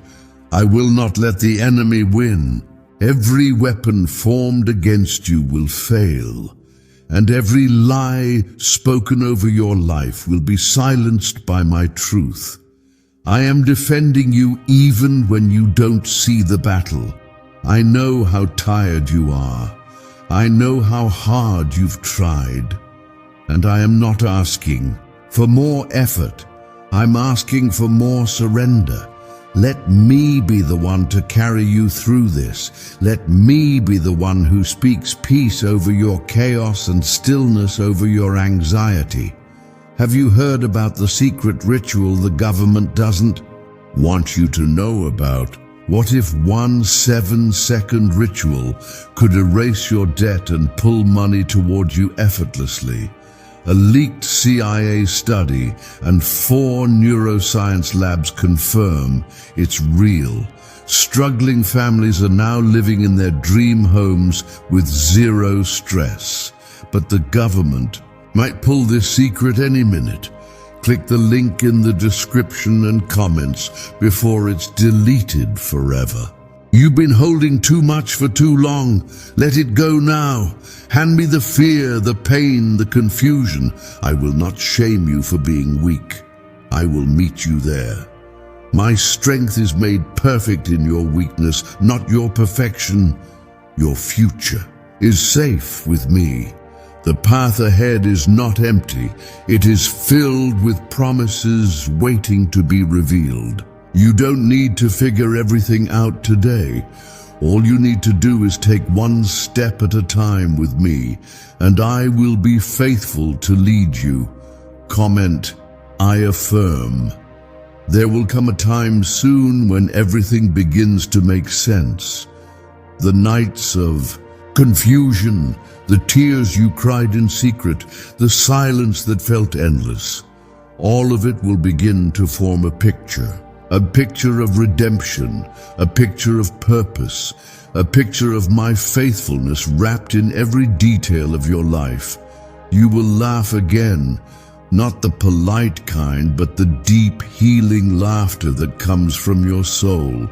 I will not let the enemy win. Every weapon formed against you will fail, and every lie spoken over your life will be silenced by my truth. I am defending you even when you don't see the battle. I know how tired you are. I know how hard you've tried. And I am not asking for more effort. I'm asking for more surrender. Let me be the one to carry you through this. Let me be the one who speaks peace over your chaos and stillness over your anxiety. Have you heard about the secret ritual the government doesn't want you to know about? What if one 7-second ritual could erase your debt and pull money towards you effortlessly? A leaked CIA study and 4 neuroscience labs confirm it's real. Struggling families are now living in their dream homes with zero stress. But the government might pull this secret any minute. Click the link in the description and comments before it's deleted forever. You've been holding too much for too long. Let it go now. Hand me the fear, the pain, the confusion. I will not shame you for being weak. I will meet you there. My strength is made perfect in your weakness, not your perfection. Your future is safe with me. The path ahead is not empty. It is filled with promises waiting to be revealed. You don't need to figure everything out today. All you need to do is take one step at a time with me, and I will be faithful to lead you. Comment, I affirm. There will come a time soon when everything begins to make sense. The nights of confusion, the tears you cried in secret, the silence that felt endless, all of it will begin to form a picture of redemption, a picture of purpose, a picture of my faithfulness wrapped in every detail of your life. You will laugh again, not the polite kind, but the deep, healing laughter that comes from your soul.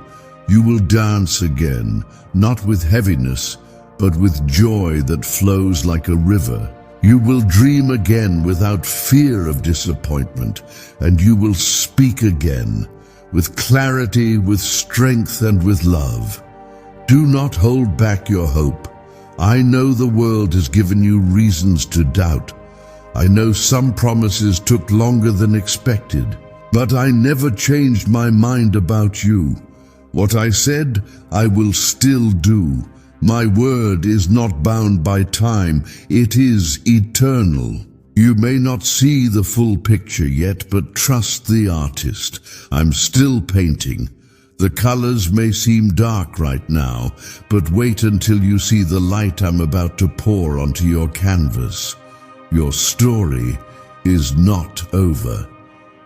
You will dance again, not with heaviness, but with joy that flows like a river. You will dream again without fear of disappointment, and you will speak again with clarity, with strength, and with love. Do not hold back your hope. I know the world has given you reasons to doubt. I know some promises took longer than expected. But I never changed my mind about you. What I said, I will still do. My word is not bound by time. It is eternal. You may not see the full picture yet, but trust the artist. I'm still painting. The colors may seem dark right now, but wait until you see the light I'm about to pour onto your canvas. Your story is not over.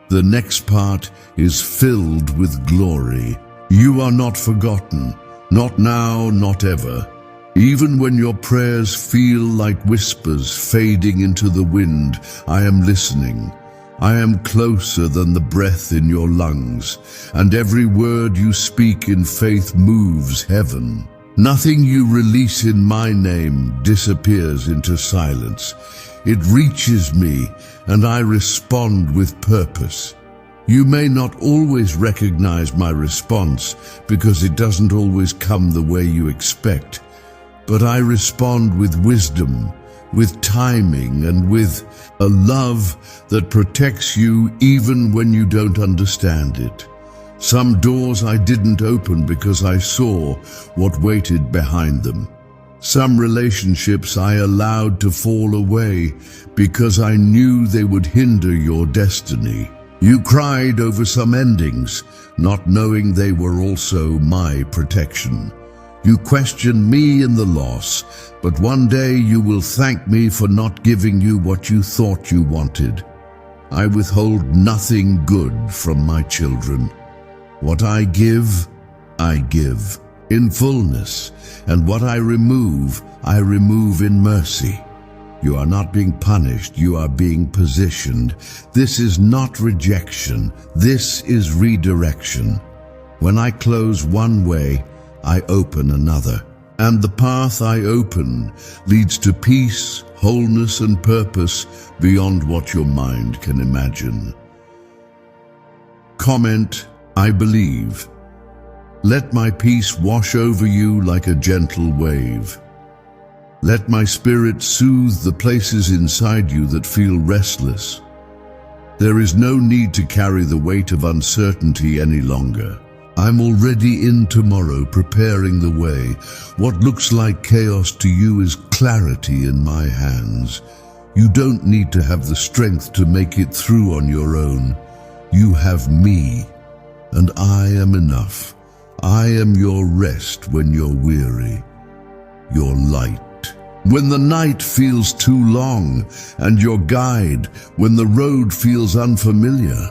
The next part is filled with glory. You are not forgotten, not now, not ever. Even when your prayers feel like whispers fading into the wind, I am listening. I am closer than the breath in your lungs, and every word you speak in faith moves heaven. Nothing you release in my name disappears into silence. It reaches me, and I respond with purpose. You may not always recognize my response because it doesn't always come the way you expect, but I respond with wisdom, with timing, and with a love that protects you even when you don't understand it. Some doors I didn't open because I saw what waited behind them. Some relationships I allowed to fall away because I knew they would hinder your destiny. You cried over some endings, not knowing they were also my protection. You questioned me in the loss, but one day you will thank me for not giving you what you thought you wanted. I withhold nothing good from my children. What I give in fullness, and what I remove in mercy. You are not being punished, you are being positioned. This is not rejection, this is redirection. When I close one way, I open another. And the path I open leads to peace, wholeness, and purpose beyond what your mind can imagine. Comment, I believe. Let my peace wash over you like a gentle wave. Let my spirit soothe the places inside you that feel restless. There is no need to carry the weight of uncertainty any longer. I'm already in tomorrow, preparing the way. What looks like chaos to you is clarity in my hands. You don't need to have the strength to make it through on your own. You have me, and I am enough. I am your rest when you're weary, your light when the night feels too long, and your guide when the road feels unfamiliar.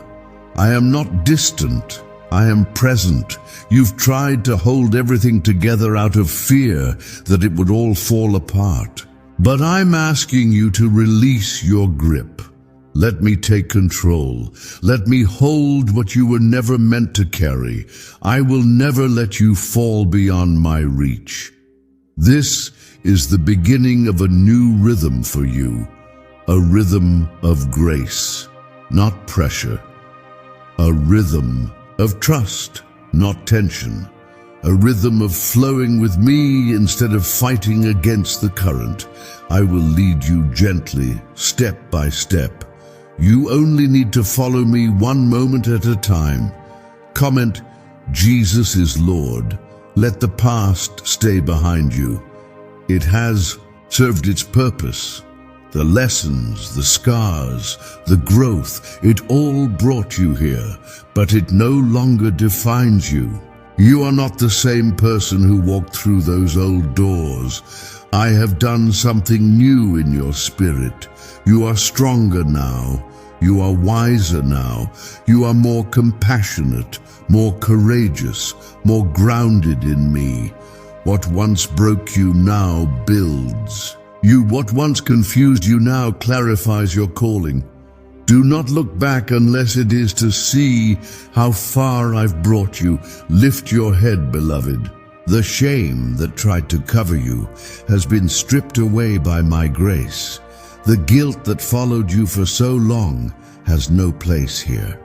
I am not distant, I am present. You've tried to hold everything together out of fear that it would all fall apart. But I'm asking you to release your grip. Let me take control. Let me hold what you were never meant to carry. I will never let you fall beyond my reach. This is the beginning of a new rhythm for you, a rhythm of grace, not pressure, a rhythm of trust, not tension, a rhythm of flowing with me instead of fighting against the current. I will lead you gently, step by step. You only need to follow me one moment at a time. Comment, Jesus is Lord. Let the past stay behind you. It has served its purpose. The lessons, the scars, the growth, it all brought you here, but it no longer defines you. You are not the same person who walked through those old doors. I have done something new in your spirit. You are stronger now. You are wiser now. You are more compassionate, more courageous, more grounded in me. What once broke you now builds. What once confused you now clarifies your calling. Do not look back unless it is to see how far I've brought you. Lift your head, beloved. The shame that tried to cover you has been stripped away by my grace. The guilt that followed you for so long has no place here.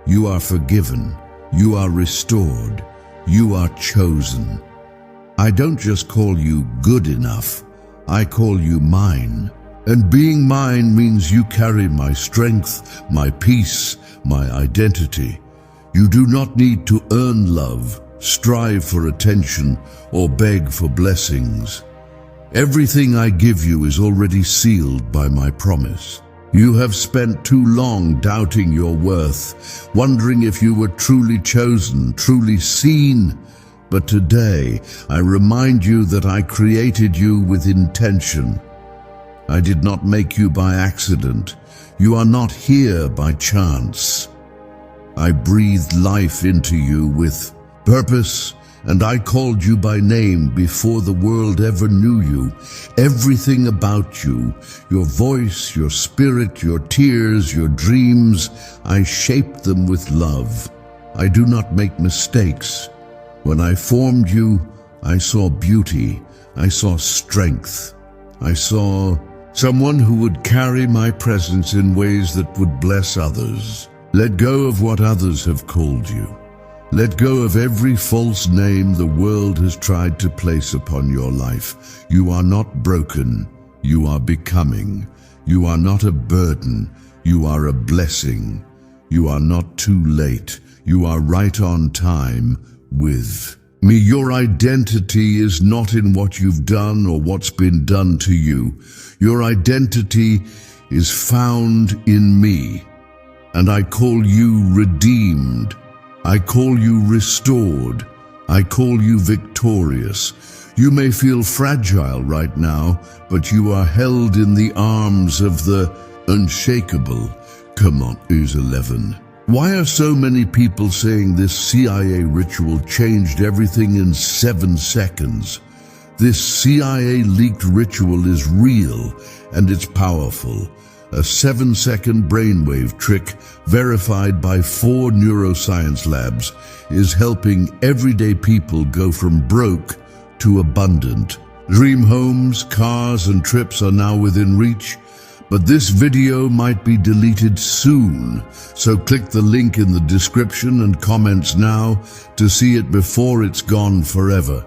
You are forgiven. You are restored. You are chosen. I don't just call you good enough. I call you mine. And being mine means you carry my strength, my peace, my identity. You do not need to earn love, strive for attention, or beg for blessings. Everything I give you is already sealed by my promise. You have spent too long doubting your worth, wondering if you were truly chosen, truly seen. But today, I remind you that I created you with intention. I did not make you by accident. You are not here by chance. I breathed life into you with purpose, and I called you by name before the world ever knew you. Everything about you, your voice, your spirit, your tears, your dreams, I shaped them with love. I do not make mistakes. When I formed you, I saw beauty, I saw strength. I saw someone who would carry my presence in ways that would bless others. Let go of what others have called you. Let go of every false name the world has tried to place upon your life. You are not broken, you are becoming. You are not a burden, you are a blessing. You are not too late, you are right on time with me. Your identity is not in what you've done or what's been done to you. Your identity is found in me. And I call you redeemed. I call you restored. I call you victorious. You may feel fragile right now, but you are held in the arms of the unshakable. Come on, who's 11? Why are so many people saying this CIA ritual changed everything in 7 seconds? This CIA leaked ritual is real and it's powerful. A 7-second brainwave trick verified by 4 neuroscience labs is helping everyday people go from broke to abundant. Dream homes, cars, and trips are now within reach. But this video might be deleted soon, so click the link in the description and comments now to see it before it's gone forever.